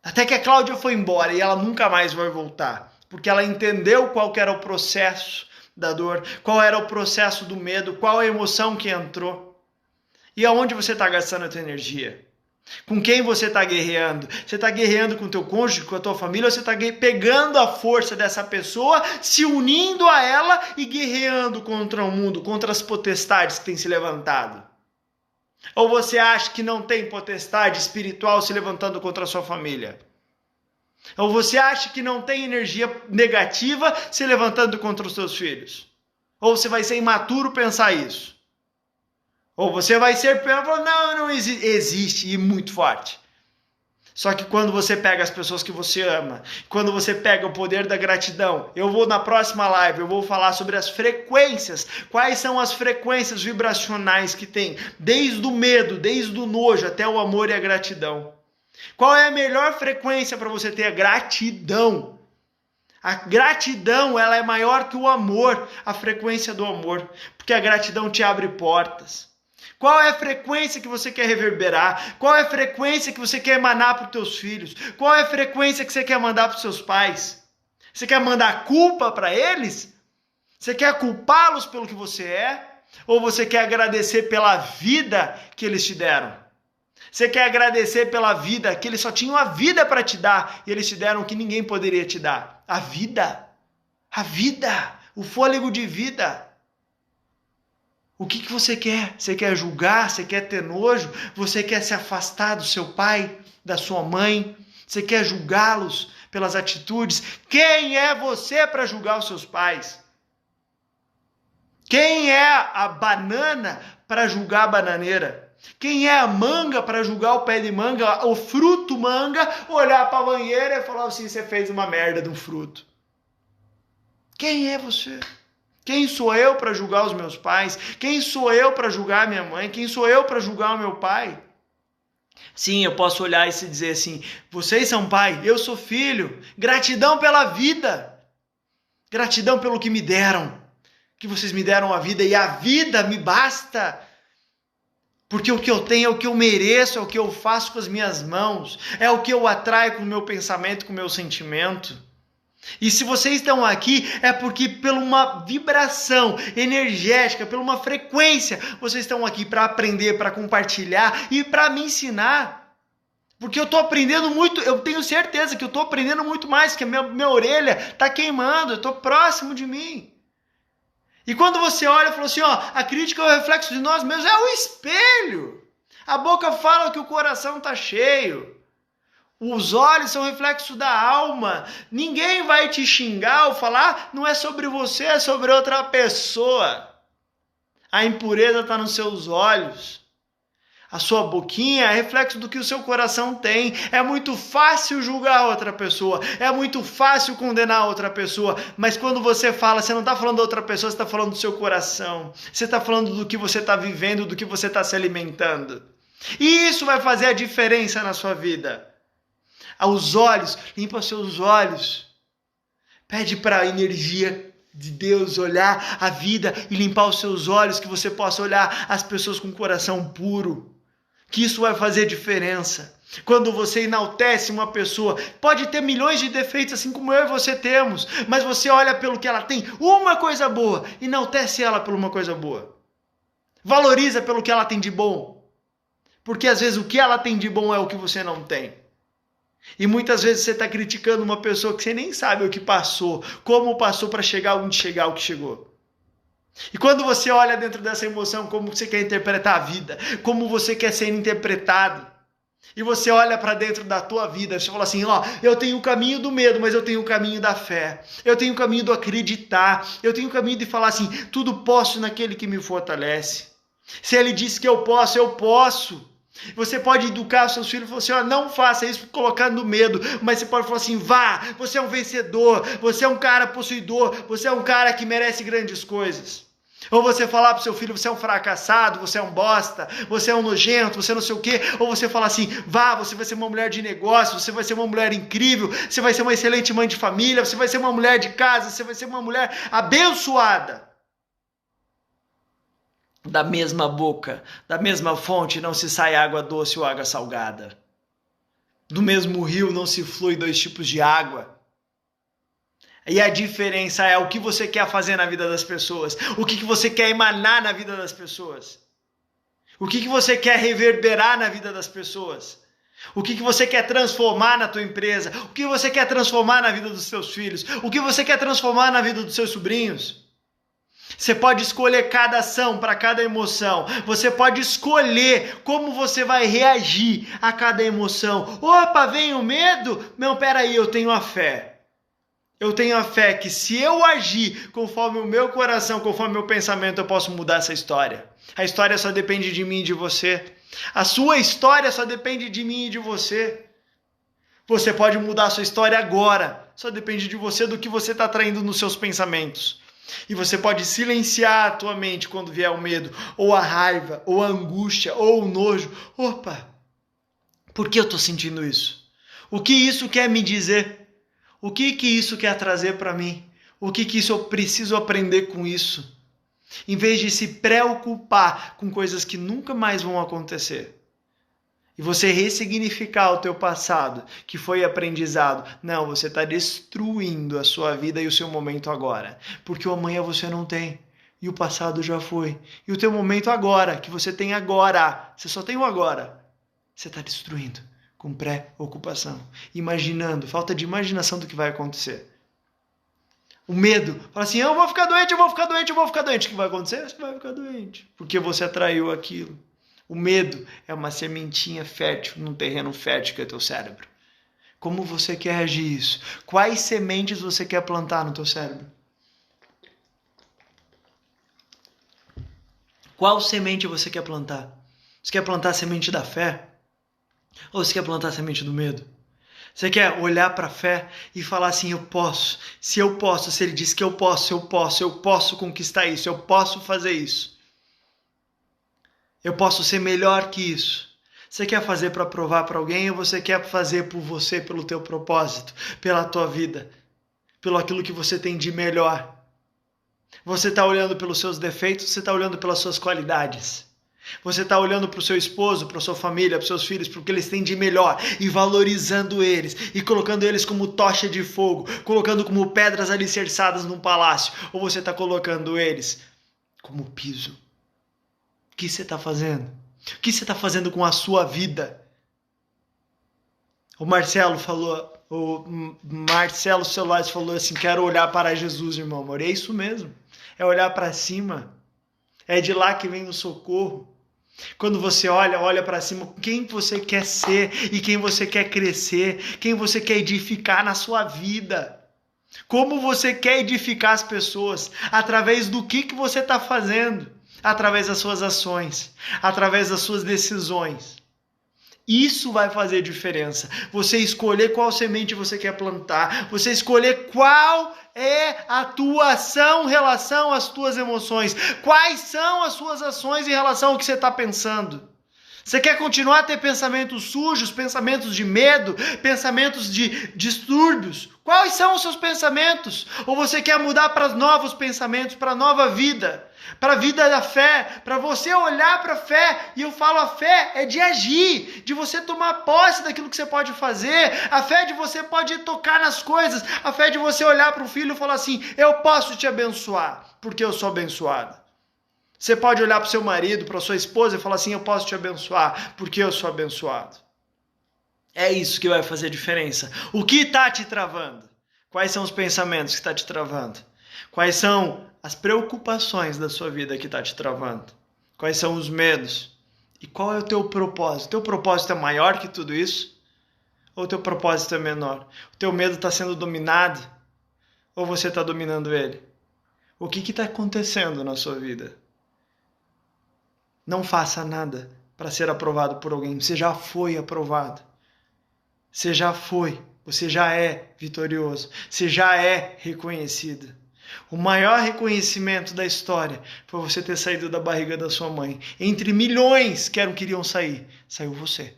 Até que a Cláudia foi embora e ela nunca mais vai voltar. Porque ela entendeu qual que era o processo da dor, qual era o processo do medo, qual a emoção que entrou. E aonde você está gastando a tua energia? Com quem você está guerreando? Você está guerreando com o teu cônjuge, com a tua família, ou você está pegando a força dessa pessoa, se unindo a ela e guerreando contra o mundo, contra as potestades que têm se levantado? Ou você acha que não tem potestade espiritual se levantando contra a sua família? Ou você acha que não tem energia negativa se levantando contra os seus filhos? Ou você vai ser imaturo pensar isso? Ou você vai ser, não existe, e muito forte. Só que quando você pega as pessoas que você ama, quando você pega o poder da gratidão, eu vou na próxima live, eu vou falar sobre as frequências, quais são as frequências vibracionais que tem, desde o medo, desde o nojo até o amor e a gratidão. Qual é a melhor frequência para você ter a gratidão? A gratidão, ela é maior que o amor, a frequência do amor, porque a gratidão te abre portas. Qual é a frequência que você quer reverberar? Qual é a frequência que você quer emanar para os teus filhos? Qual é a frequência que você quer mandar para os seus pais? Você quer mandar culpa para eles? Você quer culpá-los pelo que você é? Ou você quer agradecer pela vida que eles te deram? Você quer agradecer pela vida, que eles só tinham a vida para te dar e eles te deram o que ninguém poderia te dar? A vida, o fôlego de vida. O que você quer? Você quer julgar? Você quer ter nojo? Você quer se afastar do seu pai, da sua mãe? Você quer julgá-los pelas atitudes? Quem é você para julgar os seus pais? Quem é a banana para julgar a bananeira? Quem é a manga para julgar o pé de manga, o fruto manga, olhar para a banheira e falar assim, você fez uma merda de um fruto? Quem é você? Quem sou eu para julgar os meus pais? Quem sou eu para julgar minha mãe? Quem sou eu para julgar o meu pai? Sim, eu posso olhar e se dizer assim, vocês são pai, eu sou filho. Gratidão pela vida. Gratidão pelo que me deram. Que vocês me deram a vida e a vida me basta. Porque o que eu tenho é o que eu mereço, é o que eu faço com as minhas mãos, é o que eu atraio com o meu pensamento, com o meu sentimento. E se vocês estão aqui, é porque por uma vibração energética, por uma frequência, vocês estão aqui para aprender, para compartilhar e para me ensinar. Porque eu estou aprendendo muito, eu tenho certeza que eu estou aprendendo muito mais, que a minha orelha está queimando, eu estou próximo de mim. E quando você olha e fala assim, ó, a crítica é o reflexo de nós mesmos, é o espelho. A boca fala que o coração está cheio. Os olhos são reflexo da alma. Ninguém vai te xingar ou falar, não é sobre você, é sobre outra pessoa. A impureza está nos seus olhos. A sua boquinha é reflexo do que o seu coração tem. É muito fácil julgar outra pessoa. É muito fácil condenar outra pessoa. Mas quando você fala, você não está falando da outra pessoa, você está falando do seu coração. Você está falando do que você está vivendo, do que você está se alimentando. E isso vai fazer a diferença na sua vida. Aos olhos, limpa os seus olhos. Pede para a energia de Deus olhar a vida e limpar os seus olhos, que você possa olhar as pessoas com o coração puro. Que isso vai fazer diferença. Quando você enaltece uma pessoa, pode ter milhões de defeitos, assim como eu e você temos, mas você olha pelo que ela tem, uma coisa boa, enaltece ela por uma coisa boa. Valoriza pelo que ela tem de bom. Porque às vezes o que ela tem de bom é o que você não tem. E muitas vezes você está criticando uma pessoa que você nem sabe o que passou, como passou para chegar onde chegar ao que chegou. E quando você olha dentro dessa emoção, como você quer interpretar a vida, como você quer ser interpretado, e você olha para dentro da tua vida, você fala assim, ó, eu tenho o caminho do medo, mas eu tenho o caminho da fé, eu tenho o caminho do acreditar, eu tenho o caminho de falar assim, tudo posso naquele que me fortalece. Se ele disse que eu posso, eu posso. Você pode educar os seus filhos e falar assim, ó, não faça isso colocando medo, mas você pode falar assim, vá, você é um vencedor, você é um cara possuidor, você é um cara que merece grandes coisas. Ou você falar para o seu filho, você é um fracassado, você é um bosta, você é um nojento, você não sei o quê. Ou você falar assim, vá, você vai ser uma mulher de negócio, você vai ser uma mulher incrível, você vai ser uma excelente mãe de família, você vai ser uma mulher de casa, você vai ser uma mulher abençoada. Da mesma boca, da mesma fonte não se sai água doce ou água salgada. Do mesmo rio não se flui dois tipos de água. E a diferença é o que você quer fazer na vida das pessoas. O que você quer emanar na vida das pessoas. O que você quer reverberar na vida das pessoas. O que você quer transformar na tua empresa. O que você quer transformar na vida dos seus filhos. O que você quer transformar na vida dos seus sobrinhos. Você pode escolher cada ação para cada emoção. Você pode escolher como você vai reagir a cada emoção. Opa, vem o medo? Não, peraí, eu tenho a fé. Eu tenho a fé que se eu agir conforme o meu coração, conforme o meu pensamento, eu posso mudar essa história. A história só depende de mim e de você. A sua história só depende de mim e de você. Você pode mudar a sua história agora. Só depende de você, do que você está traindo nos seus pensamentos. E você pode silenciar a tua mente quando vier o medo, ou a raiva, ou a angústia, ou o nojo. Opa, por que eu estou sentindo isso? O que isso quer me dizer? O que isso quer trazer para mim? O que isso eu preciso aprender com isso? Em vez de se preocupar com coisas que nunca mais vão acontecer. E você ressignificar o teu passado, que foi aprendizado. Não, você está destruindo a sua vida e o seu momento agora. Porque o amanhã você não tem. E o passado já foi. E o teu momento agora, que você tem agora. Você só tem o agora. Você está destruindo. Com pré-ocupação. Imaginando. Falta de imaginação do que vai acontecer. O medo. Fala assim, eu vou ficar doente, eu vou ficar doente, eu vou ficar doente. O que vai acontecer? Você vai ficar doente. Porque você atraiu aquilo. O medo é uma sementinha fértil num terreno fértil que é o teu cérebro. Como você quer agir isso? Quais sementes você quer plantar no teu cérebro? Qual semente você quer plantar? Você quer plantar a semente da fé? Ou você quer plantar a semente do medo? Você quer olhar para a fé e falar assim, eu posso. Se eu posso, se ele diz que eu posso conquistar isso, eu posso fazer isso. Eu posso ser melhor que isso. Você quer fazer para provar para alguém ou você quer fazer por você, pelo teu propósito, pela tua vida, pelo aquilo que você tem de melhor? Você está olhando pelos seus defeitos, você está olhando pelas suas qualidades. Você está olhando para o seu esposo, para a sua família, para os seus filhos, para o que eles têm de melhor e valorizando eles e colocando eles como tocha de fogo, colocando como pedras alicerçadas num palácio, ou você está colocando eles como piso? O que você está fazendo? O que você está fazendo com a sua vida? O Marcelo Celulares falou assim, quero olhar para Jesus, irmão amor. É isso mesmo, é olhar para cima, é de lá que vem o socorro. Quando você olha para cima, quem você quer ser e quem você quer crescer, quem você quer edificar na sua vida. Como você quer edificar as pessoas, através do que você está fazendo, através das suas ações, através das suas decisões. Isso vai fazer diferença. Você escolher qual semente você quer plantar, você escolher qual é a tua ação em relação às tuas emoções, quais são as suas ações em relação ao que você está pensando. Você quer continuar a ter pensamentos sujos, pensamentos de medo, pensamentos de distúrbios? Quais são os seus pensamentos? Ou você quer mudar para novos pensamentos, para a nova vida, para a vida da fé, para você olhar para a fé? E eu falo, a fé é de agir, de você tomar posse daquilo que você pode fazer. A fé de você pode tocar nas coisas. A fé de você olhar para o filho e falar assim, eu posso te abençoar, porque eu sou abençoado. Você pode olhar para o seu marido, para a sua esposa e falar assim, eu posso te abençoar, porque eu sou abençoado. É isso que vai fazer diferença. O que está te travando? Quais são os pensamentos que está te travando? Quais são as preocupações da sua vida que está te travando? Quais são os medos? E qual é o teu propósito? O teu propósito é maior que tudo isso? Ou o teu propósito é menor? O teu medo está sendo dominado? Ou você está dominando ele? O que está acontecendo na sua vida? Não faça nada para ser aprovado por alguém. Você já foi aprovado. Você já foi. Você já é vitorioso. Você já é reconhecido. O maior reconhecimento da história foi você ter saído da barriga da sua mãe. Entre milhões que queriam sair, saiu você.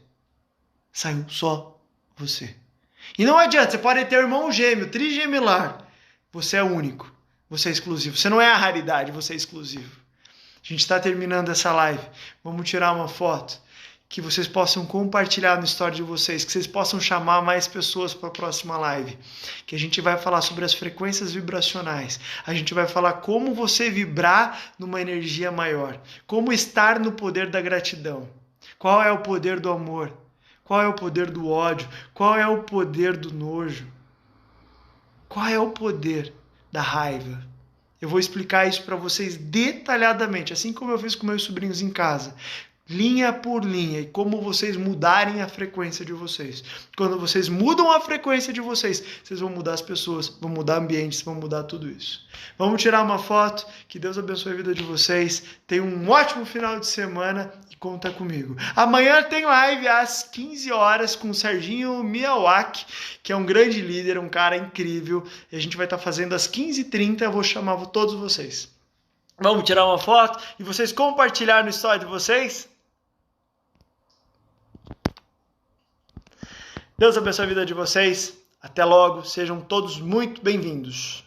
Saiu só você. E não adianta, você pode ter irmão gêmeo, trigemelar. Você é único. Você é exclusivo. Você não é a raridade, você é exclusivo. A gente está terminando essa live. Vamos tirar uma foto que vocês possam compartilhar no story de vocês, que vocês possam chamar mais pessoas para a próxima live. Que a gente vai falar sobre as frequências vibracionais. A gente vai falar como você vibrar numa energia maior. Como estar no poder da gratidão. Qual é o poder do amor? Qual é o poder do ódio? Qual é o poder do nojo? Qual é o poder da raiva? Eu vou explicar isso para vocês detalhadamente, assim como eu fiz com meus sobrinhos em casa, linha por linha, e como vocês mudarem a frequência de vocês. Quando vocês mudam a frequência de vocês, vocês vão mudar as pessoas, vão mudar ambientes, vão mudar tudo isso. Vamos tirar uma foto, que Deus abençoe a vida de vocês, tenham um ótimo final de semana e conta comigo. Amanhã tem live às 15 horas com o Serginho Miyawaki, que é um grande líder, um cara incrível, e a gente vai estar fazendo às 15h30, eu vou chamar todos vocês. Vamos tirar uma foto e vocês compartilhar no story de vocês? Deus abençoe a vida de vocês. Até logo. Sejam todos muito bem-vindos.